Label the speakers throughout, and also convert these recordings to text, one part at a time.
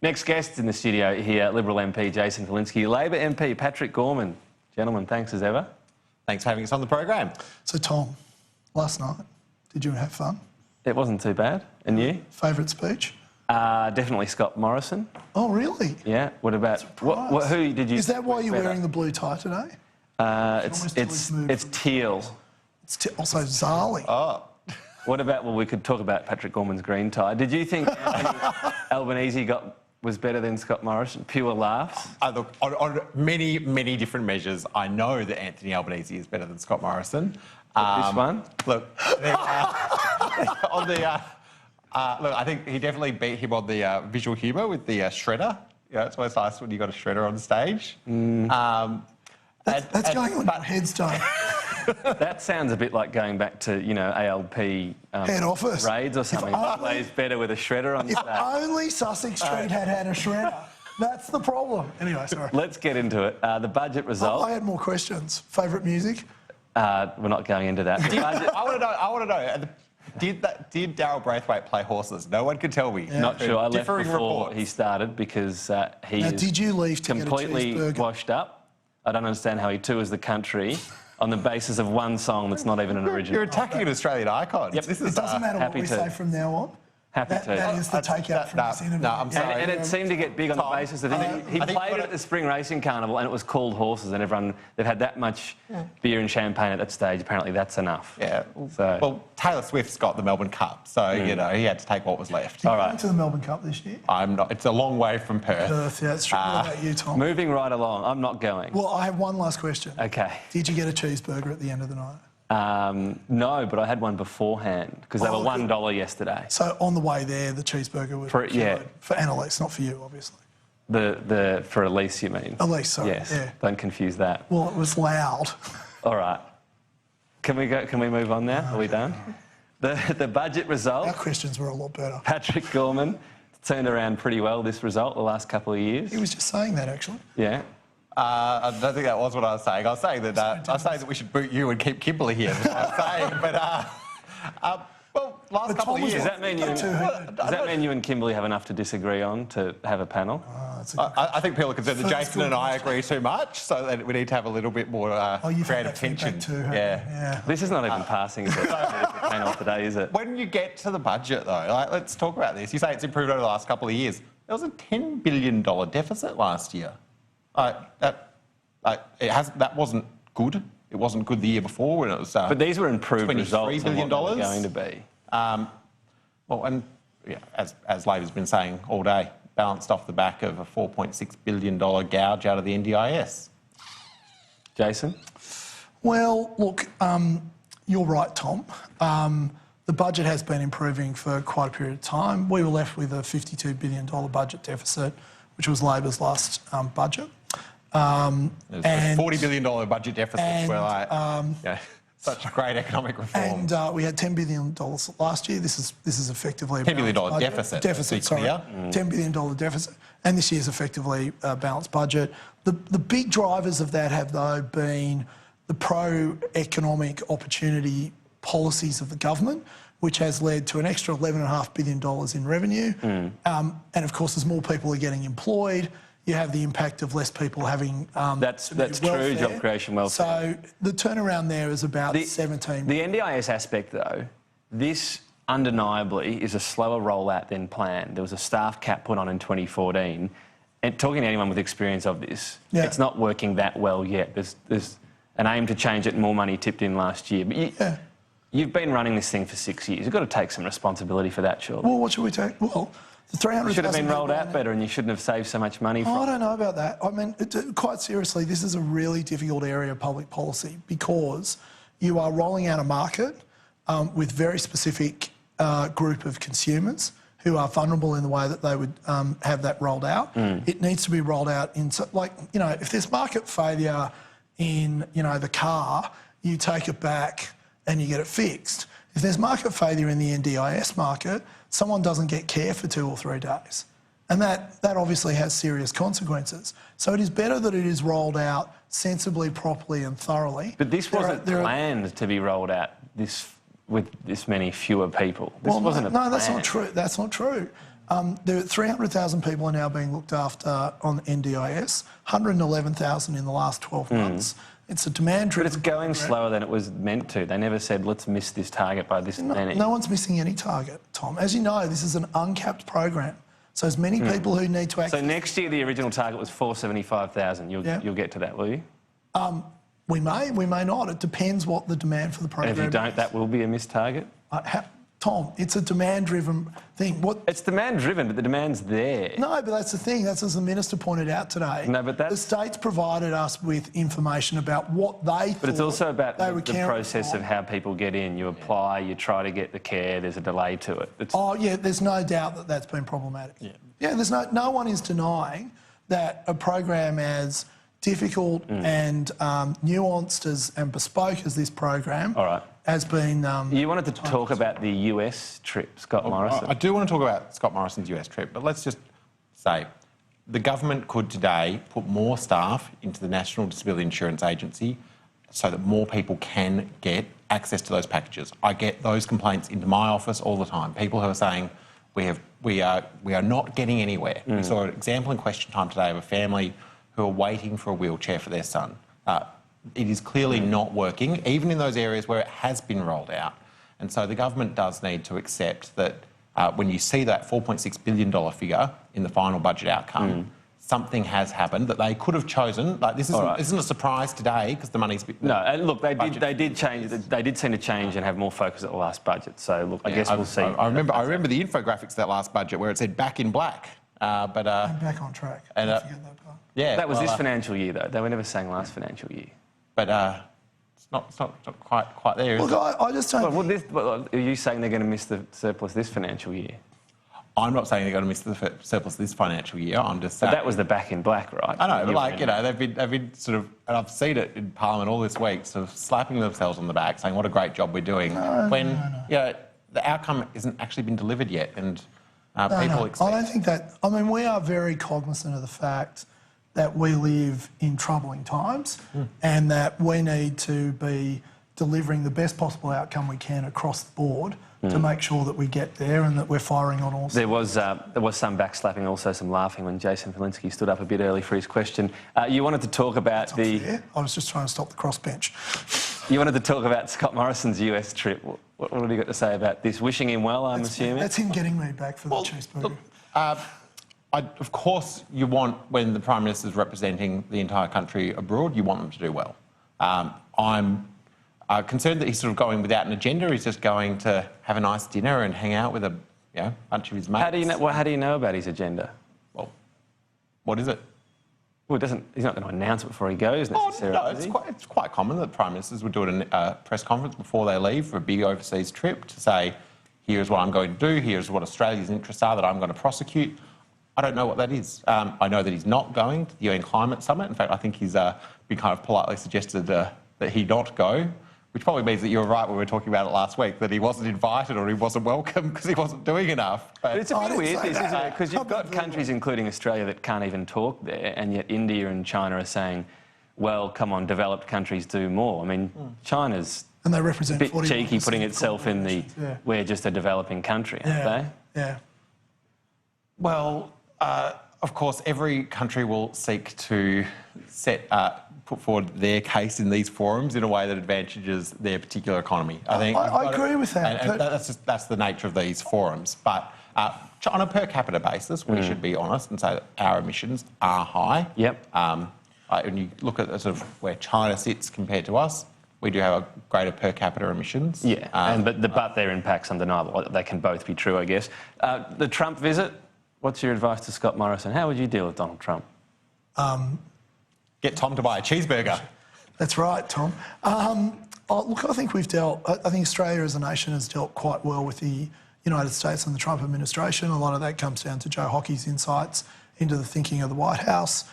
Speaker 1: Next guest in the studio here, Liberal MP Jason Falinski, Labor MP Patrick Gorman. Gentlemen, thanks as ever.
Speaker 2: Thanks for having us on the program.
Speaker 3: So, Tom, last night, did you have fun?
Speaker 1: It wasn't too bad. And you?
Speaker 3: Favourite speech?
Speaker 1: Definitely Scott Morrison.
Speaker 3: Oh, really?
Speaker 1: Yeah. What about who did you?
Speaker 3: Is that why you're wearing the blue tie today?
Speaker 1: It's teal.
Speaker 3: It's also Zali.
Speaker 2: Oh.
Speaker 1: What about? Well, we could talk about Patrick Gorman's green tie. Did you think Albanese was better than Scott Morrison? Pure laughs.
Speaker 2: Look, on many, many different measures, I know that Anthony Albanese is better than Scott Morrison.
Speaker 1: This one?
Speaker 2: Look, on the look, I think he definitely beat him on the visual humour with the shredder. Yeah, it's always nice when you got a shredder on stage.
Speaker 3: That's going on your headstone.
Speaker 1: That sounds a bit like going back to, you know, ALP
Speaker 3: head office
Speaker 1: raids or something. Plays better with a shredder on stage.
Speaker 3: If only Sussex Street had a shredder. That's the problem. Anyway, sorry.
Speaker 1: Let's get into it. The budget result.
Speaker 3: I had more questions. Favourite music?
Speaker 1: We're not going into that.
Speaker 2: I want to know. Did Daryl Braithwaite play horses? No one can tell me.
Speaker 1: Yeah. Not sure. I left
Speaker 2: Differing
Speaker 1: before
Speaker 2: reports.
Speaker 1: he started because he is
Speaker 3: did you leave to
Speaker 1: completely
Speaker 3: get a cheeseburger?
Speaker 1: washed up. I don't understand how he tours the country on the basis of one song that's not even an original.
Speaker 2: You're attacking an Australian icon.
Speaker 1: Yep.
Speaker 2: This
Speaker 3: It
Speaker 2: is,
Speaker 3: doesn't matter what
Speaker 1: happy
Speaker 3: we
Speaker 1: to.
Speaker 3: say from now on.
Speaker 1: Happy to.
Speaker 3: That is the takeout from this interview.
Speaker 2: No, I'm sorry.
Speaker 1: And it seemed to get big on the basis that he
Speaker 2: I think
Speaker 1: played at the Spring Racing Carnival and it was called horses and everyone, they've had that much beer and champagne at that stage. Apparently that's enough.
Speaker 2: Yeah.
Speaker 1: So,
Speaker 2: Well, Taylor Swift's got the Melbourne Cup, so, you know, he had to take what was left.
Speaker 1: all
Speaker 3: Going
Speaker 1: right.
Speaker 3: to the Melbourne Cup this year?
Speaker 2: I'm not. It's a long way from Perth.
Speaker 3: Perth, yeah, that's true. What about you, Tom?
Speaker 1: Moving right along. I'm not going.
Speaker 3: Well, I have one last question.
Speaker 1: Okay.
Speaker 3: Did you get a cheeseburger at the end of the night?
Speaker 1: No, but I had one beforehand because they were $1 yesterday.
Speaker 3: So on the way there, the cheeseburger was
Speaker 1: yeah.
Speaker 3: for Annalise, not for you, obviously.
Speaker 1: For Elise, you mean?
Speaker 3: Elise, sorry.
Speaker 1: Yes.
Speaker 3: Yeah.
Speaker 1: Don't confuse that.
Speaker 3: Well, it was loud.
Speaker 1: All right. Can we go? Can we move on now? Are we done? The budget result.
Speaker 3: Our questions were a lot better.
Speaker 1: Patrick Gorman turned around pretty well this result the last couple of years.
Speaker 3: He was just saying that, actually.
Speaker 1: Yeah.
Speaker 2: I don't think that was what I was saying. I was saying that we should boot you and keep Kimberley here. That's what I was saying. But well, last couple of years.
Speaker 1: Does that mean you and Kimberley have enough to disagree on to have a panel?
Speaker 2: I think people are concerned that Jason and I agree too much, so that we need to have a little bit more
Speaker 3: You've had
Speaker 2: creative
Speaker 3: that feedback
Speaker 2: tension.
Speaker 3: too, haven't you?
Speaker 2: Yeah.
Speaker 1: This is not even passing as a panel today, is it?
Speaker 2: When you get to the budget, though, like, let's talk about this. You say it's improved over the last couple of years. There was a $10 billion deficit last year. That wasn't good. It wasn't good the year before when it was.
Speaker 1: But these were improved results.
Speaker 2: $23 billion.
Speaker 1: What they were going to be.
Speaker 2: Well, and yeah, as Labor's been saying all day, balanced off the back of a $4.6 billion gouge out of the NDIS.
Speaker 1: Jason?
Speaker 3: Well, look, you're right, Tom. The budget has been improving for quite a period of time. We were left with a $52 billion budget deficit, which was Labor's last budget.
Speaker 2: And $40 billion budget deficits were like such great economic reform.
Speaker 3: And we had $10 billion last year. This is effectively a
Speaker 2: $10 billion
Speaker 3: balanced
Speaker 2: deficit.
Speaker 3: Deficit, sorry. $10 billion deficit. And this year's effectively a balanced budget. The big drivers of that have, though, been the pro-economic opportunity policies of the government, which has led to an extra $11.5 billion in revenue. And, of course, as more people are getting employed, you have the impact of less people having
Speaker 1: that's true, job creation, welfare.
Speaker 3: So the turnaround there is about 17.
Speaker 1: The NDIS aspect, though, this undeniably is a slower rollout than planned. There was a staff cap put on in 2014. And talking to anyone with experience of this, it's not working that well yet. There's an aim to change it and more money tipped in last year. But you've been running this thing for 6 years. You've got to take some responsibility for that, surely.
Speaker 3: Well, what should we take? Well, the 300,000
Speaker 1: should have been rolled out better and you shouldn't have saved so much money from it.
Speaker 3: I don't know about that. I mean, quite seriously, this is a really difficult area of public policy because you are rolling out a market with very specific group of consumers who are vulnerable in the way that they would have that rolled out. It needs to be rolled out in, like, you know, if there's market failure in, you know, the car, you take it back and you get it fixed. If there's market failure in the NDIS market, someone doesn't get care for 2 or 3 days. And that obviously has serious consequences. So it is better that it is rolled out sensibly, properly and thoroughly.
Speaker 1: But this wasn't planned to be rolled out with this many fewer people. This wasn't a plan.
Speaker 3: That's not true. That's not true. There are 300,000 people are now being looked after on NDIS, 111,000 in the last 12 months. It's a demand-driven...
Speaker 1: But it's going slower than it was meant to. They never said, let's miss this target by this many.
Speaker 3: No one's missing any target, Tom. As you know, this is an uncapped program. So as many people who need to access...
Speaker 1: So next year, the original target was 475,000. You'll get to that, will you?
Speaker 3: We may not. It depends what the demand for the program
Speaker 1: And if you don't, that will be a missed target?
Speaker 3: Tom, it's a demand-driven thing.
Speaker 1: It's demand-driven, but the demand's there.
Speaker 3: No, but that's the thing. That's as the Minister pointed out today.
Speaker 1: No, but
Speaker 3: the states provided us with information about what they thought.
Speaker 1: But it's also about
Speaker 3: the
Speaker 1: process of how people get in. You apply, you try to get the care, there's a delay to it.
Speaker 3: Oh, yeah, there's no doubt that that's been problematic. Yeah, there's no one is denying that a program as difficult and nuanced and bespoke as this program has been...
Speaker 1: You wanted to talk about the US trip, Scott Morrison.
Speaker 2: I do want to talk about Scott Morrison's US trip, but let's just say the government could today put more staff into the National Disability Insurance Agency so that more people can get access to those packages. I get those complaints into my office all the time. People who are saying, we are not getting anywhere. We saw an example in Question Time today of a family who are waiting for a wheelchair for their son. It is clearly not working, even in those areas where it has been rolled out. And so the government does need to accept that when you see that $4.6 billion figure in the final budget outcome, something has happened that they could have chosen. Like this isn't a surprise today because the money's...
Speaker 1: No, and look, they did change. They did seem to change and have more focus at the last budget. So look, I guess we'll see.
Speaker 2: I remember the infographics of that last budget where it said back in black.
Speaker 3: And back on track.
Speaker 2: And,
Speaker 3: Don't forget that part.
Speaker 2: Yeah,
Speaker 1: that was this financial year, though. They were never saying last financial year.
Speaker 2: But it's not quite there.
Speaker 3: Look, I just don't.
Speaker 1: Are you saying they're going to miss the surplus this financial year?
Speaker 2: I'm not saying they're going to miss the surplus this financial year. I'm just saying.
Speaker 1: But that was the back in black, right?
Speaker 2: I know, but they've been sort of, and I've seen it in Parliament all this week, sort of slapping themselves on the back, saying what a great job we're doing, the outcome hasn't actually been delivered yet, and people expect.
Speaker 3: I don't think that. I mean, we are very cognizant of the fact that we live in troubling times and that we need to be delivering the best possible outcome we can across the board to make sure that we get there and that we're firing on all
Speaker 1: sides. There was some backslapping, also some laughing when Jason Falinski stood up a bit early for his question. You wanted to talk about
Speaker 3: That's not fair. I was just trying to stop the crossbench.
Speaker 1: You wanted to talk about Scott Morrison's US trip. What have you got to say about this? Wishing him well, I'm assuming?
Speaker 3: That's him getting me back for the cheeseburger.
Speaker 2: Of course, you want, when the Prime Minister is representing the entire country abroad, you want them to do well. I'm concerned that he's sort of going without an agenda. He's just going to have a nice dinner and hang out with a bunch of his mates.
Speaker 1: How do you know about his agenda?
Speaker 2: Well, what is it?
Speaker 1: Well, he's not going to announce it before he goes necessarily.
Speaker 2: No, it's quite common that Prime Ministers would do a press conference before they leave for a big overseas trip to say, here's what I'm going to do, here's what Australia's interests are that I'm going to prosecute. I don't know what that is. I know that he's not going to the UN Climate Summit. In fact, I think he's been kind of politely suggested that he not go, which probably means that you were right when we were talking about it last week, that he wasn't invited or he wasn't welcome because he wasn't doing enough.
Speaker 1: But it's a bit weird, isn't it? Because you've got countries, including Australia, that can't even talk there, and yet India and China are saying, well, come on, developed countries do more. I mean, China's
Speaker 3: and they represent
Speaker 1: a bit cheeky putting itself in the, we're just a developing country, aren't they?
Speaker 3: Yeah.
Speaker 2: Well, of course, every country will seek to put forward their case in these forums in a way that advantages their particular economy.
Speaker 3: I agree with that.
Speaker 2: And that's the nature of these forums. But on a per capita basis, we should be honest and say that our emissions are high.
Speaker 1: Yep.
Speaker 2: When you look at sort of where China sits compared to us, we do have a greater per capita emissions.
Speaker 1: Yeah, but their impact's undeniable. They can both be true, I guess. The Trump visit, what's your advice to Scott Morrison? How would you deal with Donald Trump?
Speaker 2: Get Tom to buy a cheeseburger.
Speaker 3: That's right, Tom. Look, I think Australia as a nation has dealt quite well with the United States and the Trump administration. A lot of that comes down to Joe Hockey's insights into the thinking of the White House.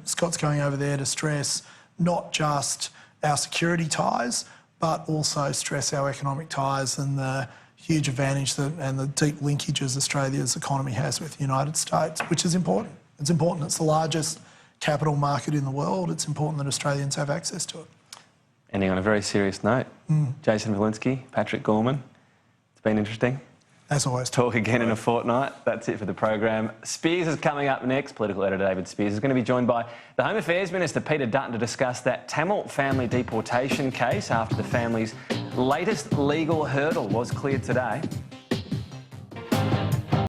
Speaker 3: Scott's going over there to stress not just our security ties, but also stress our economic ties and the huge advantage and the deep linkages Australia's economy has with the United States, which is important. It's important. It's the largest capital market in the world. It's important that Australians have access to it.
Speaker 1: Ending on a very serious note, Jason Falinski, Patrick Gorman, it's been interesting.
Speaker 3: As always.
Speaker 1: Talk again in a fortnight. That's it for the program. Spears is coming up next. Political editor David Spears is going to be joined by the Home Affairs Minister Peter Dutton to discuss that Tamil family deportation case after the family's latest legal hurdle was cleared today.